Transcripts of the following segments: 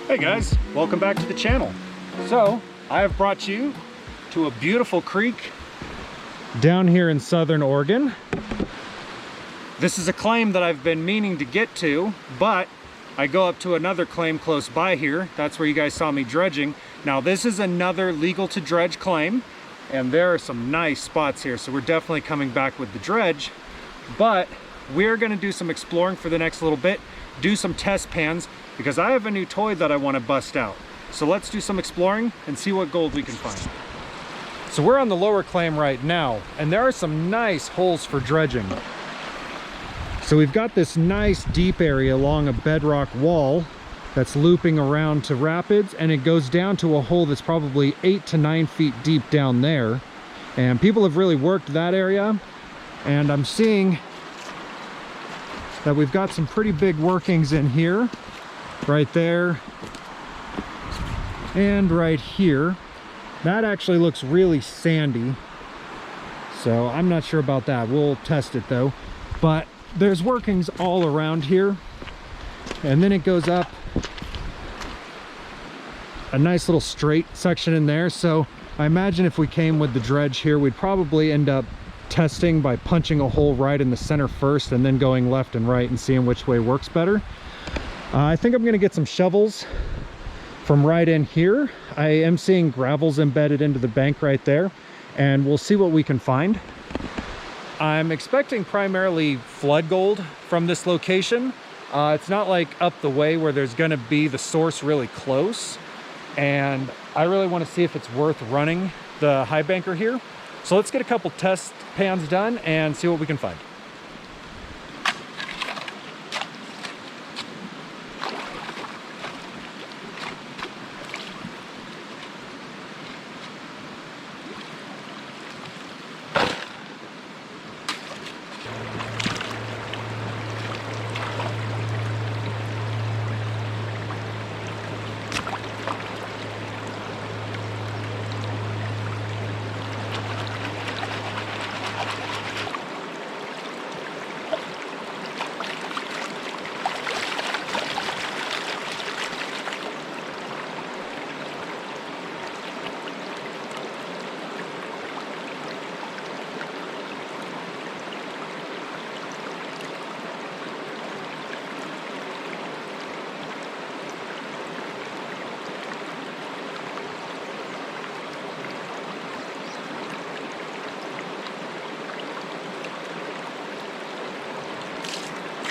Hey guys, welcome back to the channel. So I have brought you to a beautiful creek down here in southern Oregon. This is a claim that I've been meaning to get to, but I go up to another claim close by here. That's where you guys saw me dredging. Now this is another legal to dredge claim, and there are some nice spots here, so we're definitely coming back with the dredge. But we're gonna do some exploring for the next little bit, do some test pans, because I have a new toy that I want to bust out. So let's do some exploring and see what gold we can find. So we're on the lower claim right now, and there are some nice holes for dredging. So we've got this nice deep area along a bedrock wall that's looping around to rapids, and it goes down to a hole that's probably 8 to 9 feet deep down there. And people have really worked that area, and I'm seeing that we've got some pretty big workings in here. Right there and right here. That actually looks really sandy, so I'm not sure about that. We'll test it though. But there's workings all around here, and then it goes up a nice little straight section in there. So I imagine if we came with the dredge here, we'd probably end up testing by punching a hole right in the center first and then going left and right and seeing which way works better. I think I'm going to get some shovels from right in here. I am seeing gravels embedded into the bank right there, and we'll see what we can find. I'm expecting primarily flood gold from this location. It's not like up the way where there's going to be the source really close, and I really want to see if it's worth running the high banker here. So let's get a couple test pans done and see what we can find.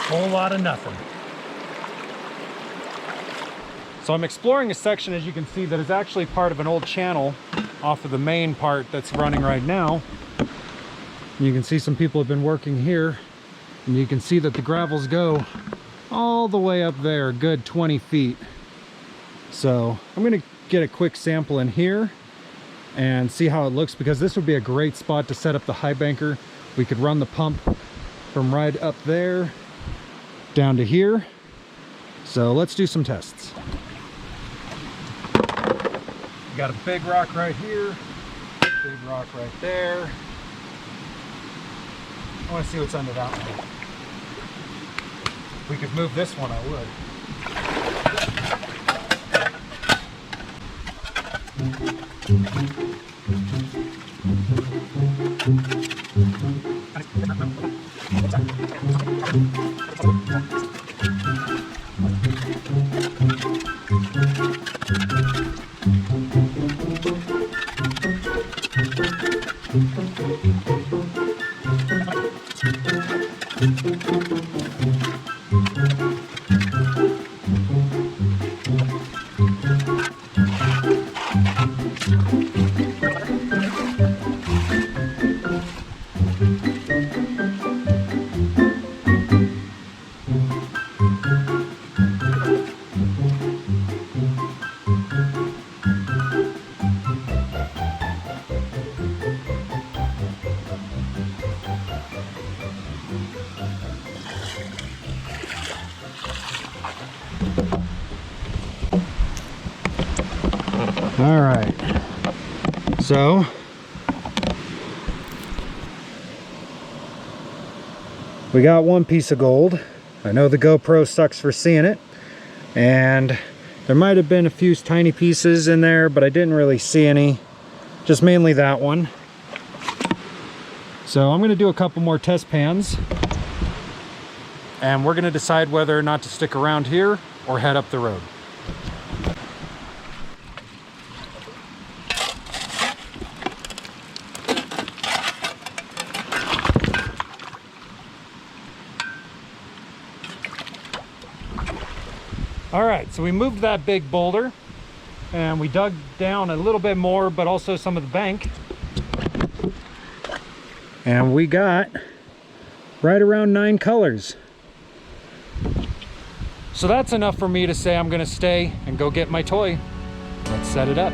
Whole lot of nothing. So I'm exploring a section, as you can see, that is actually part of an old channel off of the main part that's running right now. And you can see some people have been working here, and you can see that the gravels go all the way up there, a good 20 feet. So I'm gonna get a quick sample in here and see how it looks, because this would be a great spot to set up the high banker. We could run the pump from right up there down to here. So let's do some tests. Got a big rock right here, big rock right there. I want to see what's under that one. If we could move this one, I would. All right. So we got one piece of gold. I know the GoPro sucks for seeing it, and there might have been a few tiny pieces in there, but I didn't really see any. Just mainly that one. So I'm gonna do a couple more test pans, and we're gonna decide whether or not to stick around here or head up the road. All right, so we moved that big boulder and we dug down a little bit more, but also some of the bank. And we got right around 9 colors. So that's enough for me to say I'm gonna stay and go get my toy. Let's set it up.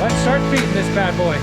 Let's start feeding this bad boy.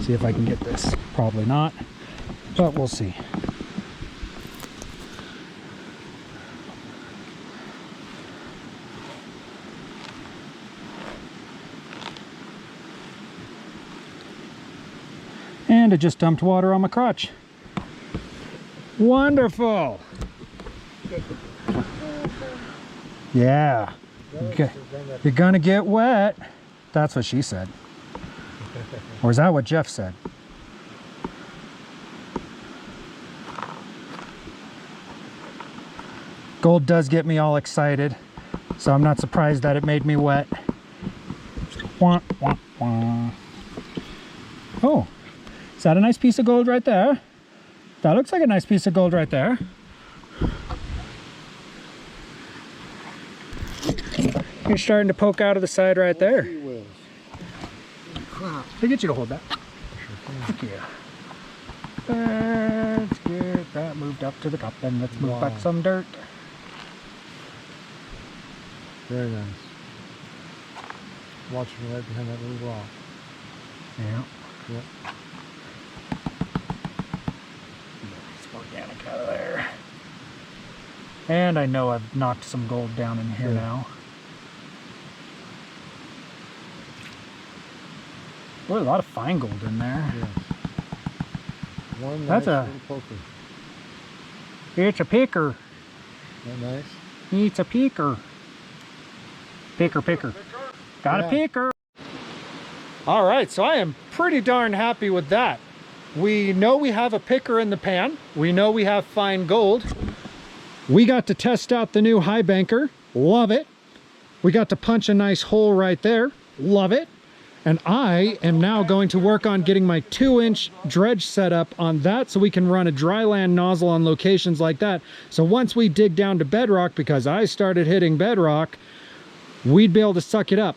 See if I can get this. Probably not, but we'll see. And it just dumped water on my crotch. Wonderful. Yeah. You're gonna get wet. That's what she said. Or is that what Jeff said? Gold does get me all excited, so I'm not surprised that it made me wet. Wah, wah, wah. Oh, is that a nice piece of gold right there? That looks like a nice piece of gold right there. You're starting to poke out of the side right there. They get you to hold that. Thank you. Let's get that moved up to the top, and let's move back some dirt. Very nice. Watching right behind that little rock. Yeah. Yep. Back out of there. And I know I've knocked some gold down in here now. Boy, a lot of fine gold in there. Yeah. One That's nice a poker. It's a picker. Isn't that nice? It's a picker. Picker. Got a picker. All right, so I am pretty darn happy with that. We know we have a picker in the pan. We know we have fine gold. We got to test out the new high banker. Love it. We got to punch a nice hole right there. Love it. And I am now going to work on getting my 2-inch dredge set up on that so we can run a dry land nozzle on locations like that. So once we dig down to bedrock, because I started hitting bedrock, we'd be able to suck it up.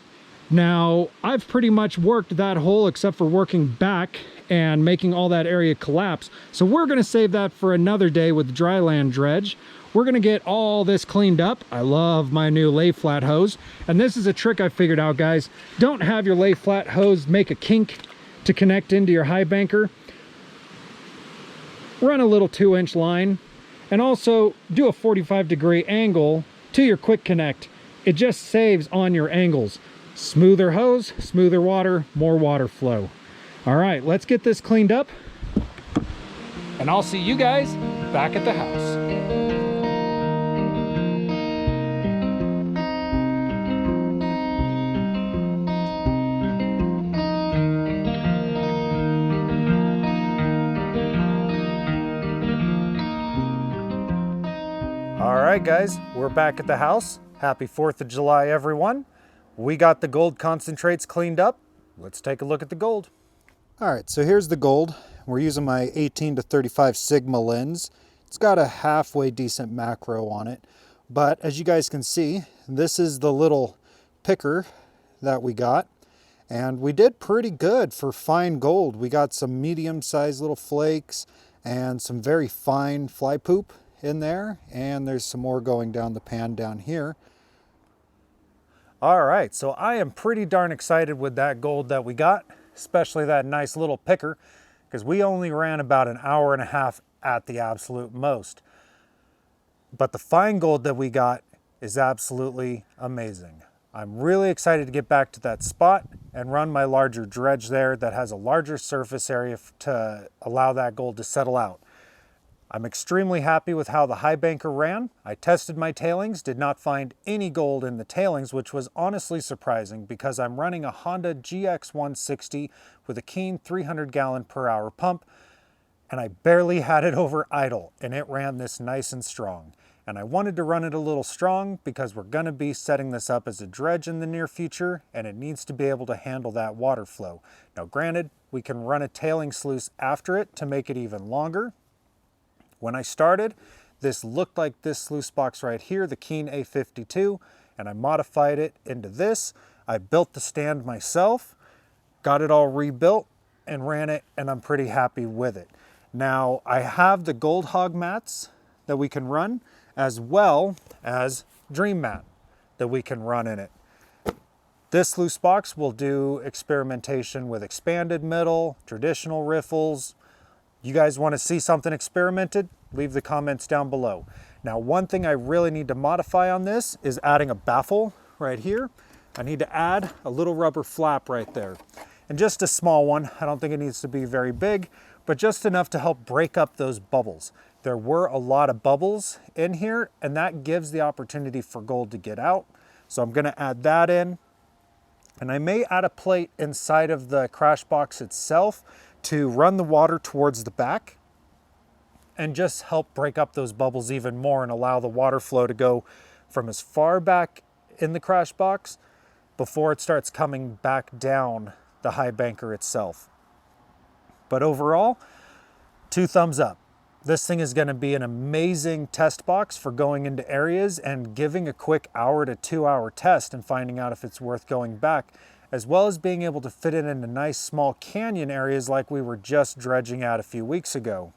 Now, I've pretty much worked that hole except for working back and making all that area collapse. So we're gonna save that for another day with dry land dredge. We're gonna get all this cleaned up. I love my new lay flat hose. And this is a trick I figured out, guys. Don't have your lay flat hose make a kink to connect into your high banker. Run a little 2-inch line and also do a 45-degree angle to your quick connect. It just saves on your angles. Smoother hose, smoother water, more water flow. All right, let's get this cleaned up and I'll see you guys back at the house. All right, guys, we're back at the house. Happy 4th of July, everyone. We got the gold concentrates cleaned up. Let's take a look at the gold. All right, so here's the gold. We're using my 18 to 35 Sigma lens. It's got a halfway decent macro on it. But as you guys can see, this is the little picker that we got. And we did pretty good for fine gold. We got some medium-sized little flakes and some very fine fly poop in there. And there's some more going down the pan down here. All right, so I am pretty darn excited with that gold that we got, especially that nice little picker, because we only ran about an hour and a half at the absolute most. But the fine gold that we got is absolutely amazing. I'm really excited to get back to that spot and run my larger dredge there that has a larger surface area to allow that gold to settle out. I'm extremely happy with how the high banker ran. I tested my tailings, did not find any gold in the tailings, which was honestly surprising because I'm running a Honda GX160 with a Keene 300 gallon per hour pump, and I barely had it over idle, and it ran this nice and strong. And I wanted to run it a little strong because we're gonna be setting this up as a dredge in the near future, and it needs to be able to handle that water flow. Now granted, we can run a tailing sluice after it to make it even longer. When I started, this looked like this sluice box right here, the Keene A52, and I modified it into this. I built the stand myself, got it all rebuilt, and ran it, and I'm pretty happy with it. Now, I have the Gold Hog mats that we can run, as well as Dream Mat that we can run in it. This sluice box will do experimentation with expanded middle, traditional riffles. You guys want to see something experimented? Leave the comments down below. Now, one thing I really need to modify on this is adding a baffle right here. I need to add a little rubber flap right there. And just a small one. I don't think it needs to be very big, but just enough to help break up those bubbles. There were a lot of bubbles in here, and that gives the opportunity for gold to get out. So I'm gonna add that in. And I may add a plate inside of the crash box itself to run the water towards the back and just help break up those bubbles even more and allow the water flow to go from as far back in the crash box before it starts coming back down the high banker itself. But overall, 2 thumbs up. This thing is going to be an amazing test box for going into areas and giving a quick 1 to 2 hour test and finding out if it's worth going back, as well as being able to fit it into nice small canyon areas like we were just dredging at a few weeks ago.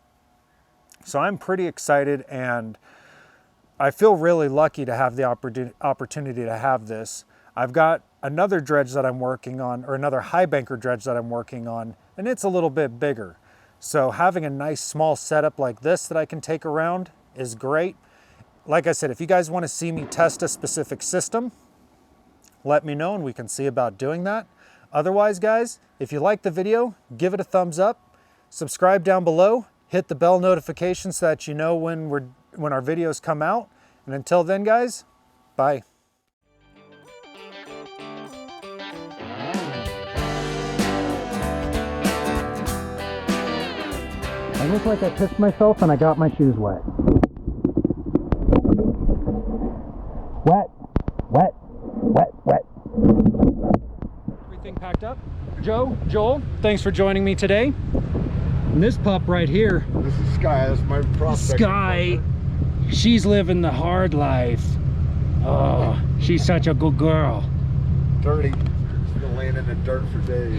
So I'm pretty excited, and I feel really lucky to have the opportunity to have this. I've got another dredge that I'm working on, or another high banker dredge that I'm working on, and it's a little bit bigger. So having a nice small setup like this that I can take around is great. Like I said, if you guys want to see me test a specific system, let me know and we can see about doing that. Otherwise, guys, if you like the video, give it a thumbs up, subscribe down below, hit the bell notification so that you know when our videos come out. And until then, guys, bye. I look like I pissed myself and I got my shoes wet. Wet, wet, wet, wet. Everything packed up? Joel, thanks for joining me today. And this pup right here. This is Sky. That's my prospect. Sky, she's living the hard life. Oh, she's such a good girl. Dirty. She's been laying in the dirt for days.